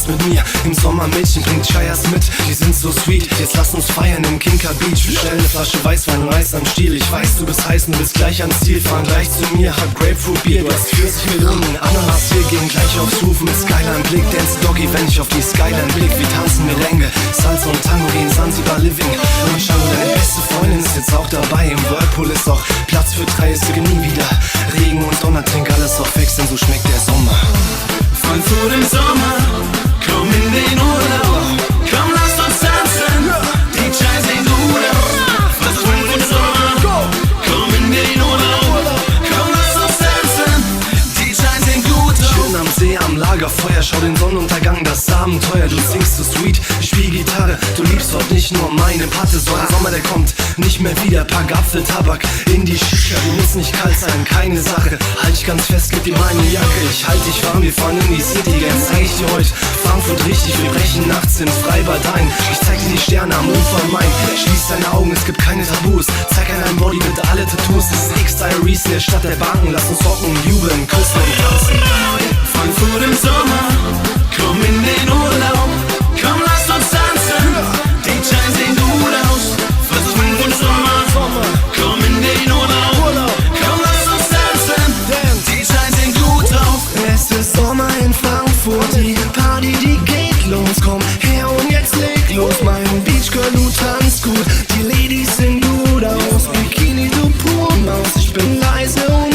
mit mir. Im Sommer Mädchen bringt Chayas mit, die sind so sweet. Jetzt lass uns feiern im Kinker Beach. Wir stellen eine Flasche Weißwein und Eis am Stiel. Ich weiß, du bist heiß und bist gleich ans Ziel. Fahren gleich zu mir, hab Grapefruit Bier. Du hast 40 Millionen Ananas, wir gehen gleich aufs Roof mit Skyline Blick. Dance Doggy, wenn ich auf die Skyline blick. Wir tanzen Merengue, Salsa und Tango gehen Zanzibar Living. Und schau, deine beste Freundin ist jetzt auch dabei. Im Whirlpool ist auch Platz für 3, es wird nie wieder Regen und Donner, trink alles auf Ex, denn so schmeckt der Sommer. Frankfurt im Sommer, komm in den Urlaub, komm lass uns tanzen, die Chai sehen gut aus. Frankfurt im Sommer, komm in den Urlaub, komm lass uns tanzen, die Chai sehen gut aus. Schön am See, am Lagerfeuer, schau den Sonnenuntergang, das Abenteuer. Du singst so sweet, ich spiel Gitarre, du liebst heute nicht nur meine Patte, so ein Sommer, der kommt nicht mehr wieder. Pack Apfeltabak in die Shisha, du musst nicht kalt sein, keine Sache. Halt dich ganz fest, gib dir meine Jacke, ich halt dich warm, wir fahren in die City. Jetzt zeig ich dir heute Frankfurt richtig, wir brechen nachts ins Freibad ein. Ich zeig dir die Sterne am Ufer Main. Schließ deine Augen, es gibt keine Tabus. Zeig an deinem Body mit alle Tattoos. Das ist X-Diaries in der Stadt der Banken. Lass uns rocken, jubeln, küssen und tanzen. Frankfurt im Sommer, komm in den Urlaub, komm lass uns tanzen, die Chai sehen gut aus. Frankfurt im Sommer, komm in den Urlaub, komm lass uns tanzen, die Chai sehen gut aus. Es ist Sommer in Frankfurt, die Party, die geht los. Komm her und jetzt leg los, mein Beachgirl, du tanzt gut. Die Ladies sehen gut aus, Bikini, du Poolmaus. Ich bin leise und